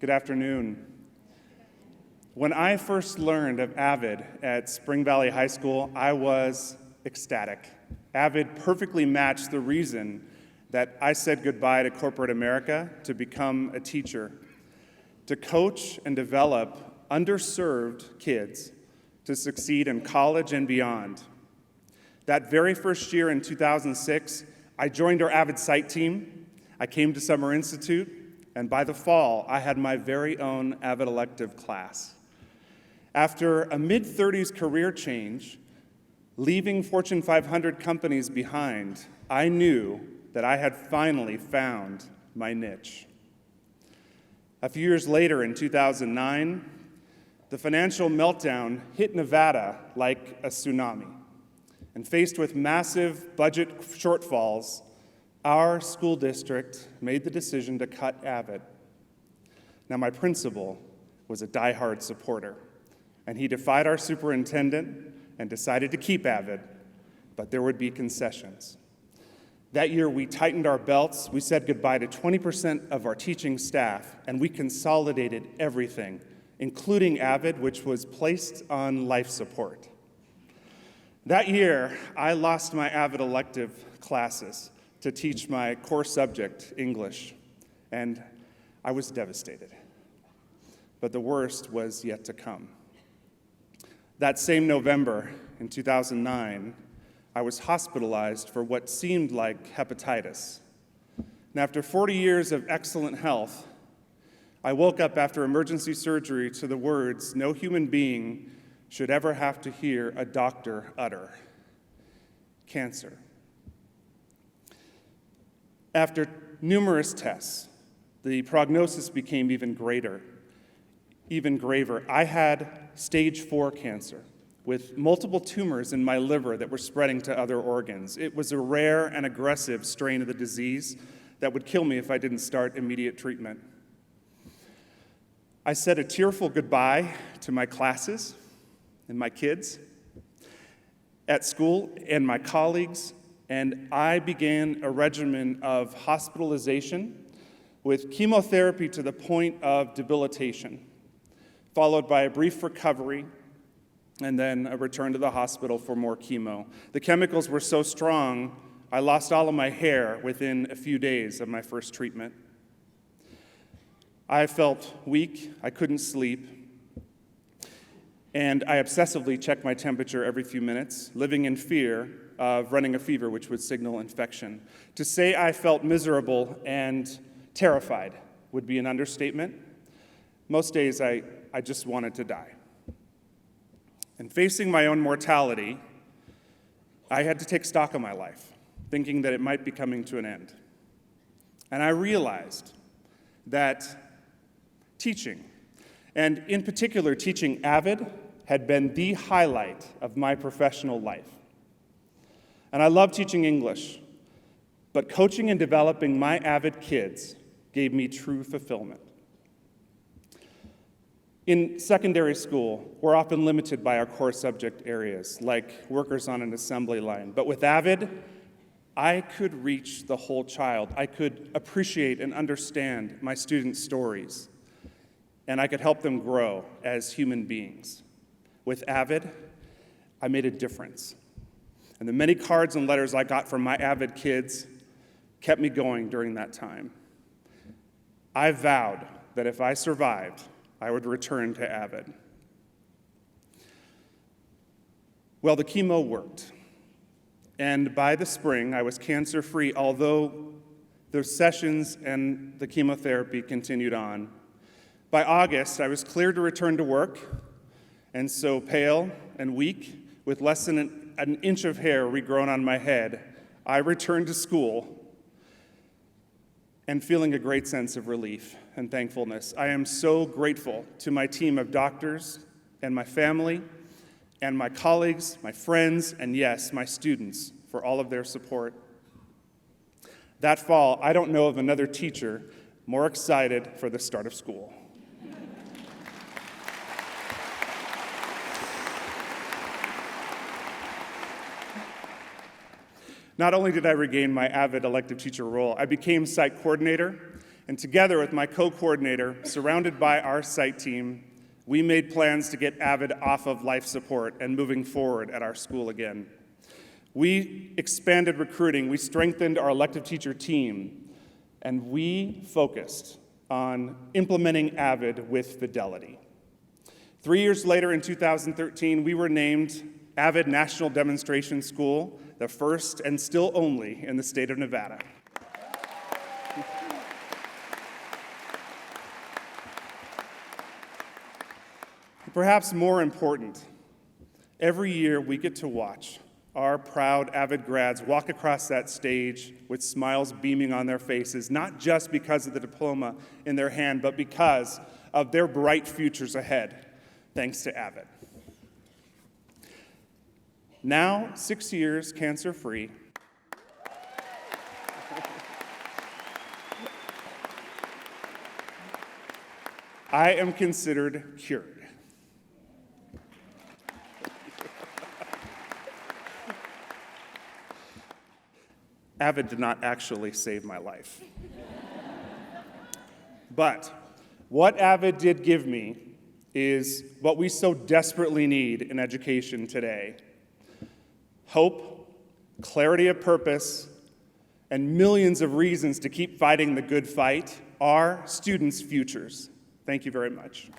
Good afternoon. When I first learned of AVID at Spring Valley High School, I was ecstatic. AVID perfectly matched the reason that I said goodbye to corporate America to become a teacher, to coach and develop underserved kids to succeed in college and beyond. That very first year in 2006, I joined our AVID site team. I came to Summer Institute, and by the fall, I had my very own AVID elective class. After a mid-30s career change, leaving Fortune 500 companies behind, I knew that I had finally found my niche. A few years later, in 2009, the financial meltdown hit Nevada like a tsunami. And faced with massive budget shortfalls, our school district made the decision to cut AVID. Now, my principal was a diehard supporter, and he defied our superintendent and decided to keep AVID, but there would be concessions. That year, we tightened our belts, we said goodbye to 20% of our teaching staff, and we consolidated everything, including AVID, which was placed on life support. That year, I lost my AVID elective classes to teach my core subject, English, and I was devastated. But the worst was yet to come. That same November in 2009, I was hospitalized for what seemed like hepatitis. And after 40 years of excellent health, I woke up after emergency surgery to the words no human being should ever have to hear a doctor utter: cancer. After numerous tests, the prognosis became even graver. I had stage 4 cancer with multiple tumors in my liver that were spreading to other organs. It was a rare and aggressive strain of the disease that would kill me if I didn't start immediate treatment. I said a tearful goodbye to my classes and my kids at school and my colleagues, and I began a regimen of hospitalization with chemotherapy to the point of debilitation, followed by a brief recovery, and then a return to the hospital for more chemo. The chemicals were so strong, I lost all of my hair within a few days of my first treatment. I felt weak, I couldn't sleep, and I obsessively checked my temperature every few minutes, living in fear of running a fever, which would signal infection. To say I felt miserable and terrified would be an understatement. Most days, I just wanted to die. And facing my own mortality, I had to take stock of my life, thinking that it might be coming to an end. And I realized that teaching, and in particular teaching AVID, had been the highlight of my professional life. And I love teaching English, but coaching and developing my AVID kids gave me true fulfillment. In secondary school, we're often limited by our core subject areas, like workers on an assembly line. But with AVID, I could reach the whole child. I could appreciate and understand my students' stories, and I could help them grow as human beings. With AVID, I made a difference. And the many cards and letters I got from my AVID kids kept me going during that time. I vowed that if I survived, I would return to AVID. Well, the chemo worked. And by the spring, I was cancer-free, although the sessions and the chemotherapy continued on. By August, I was cleared to return to work, and so pale and weak, with less than an inch of hair regrown on my head, I returned to school and feeling a great sense of relief and thankfulness. I am so grateful to my team of doctors and my family and my colleagues, my friends, and yes, my students for all of their support. That fall, I don't know of another teacher more excited for the start of school. Not only did I regain my AVID elective teacher role, I became site coordinator And together with my co-coordinator, surrounded by our site team, we made plans to get AVID off of life support and moving forward at our school again. We expanded recruiting, we strengthened our elective teacher team, and we focused on implementing AVID with fidelity. 3 years later, in 2013, we were named AVID National Demonstration School, the first and still only in the state of Nevada. Perhaps more important, every year we get to watch our proud AVID grads walk across that stage with smiles beaming on their faces, not just because of the diploma in their hand, but because of their bright futures ahead, thanks to AVID. Now, 6 years cancer-free, I am considered cured. AVID did not actually save my life. But what AVID did give me is what we so desperately need in education today: hope, clarity of purpose, and millions of reasons to keep fighting the good fight, our students' futures. Thank you very much.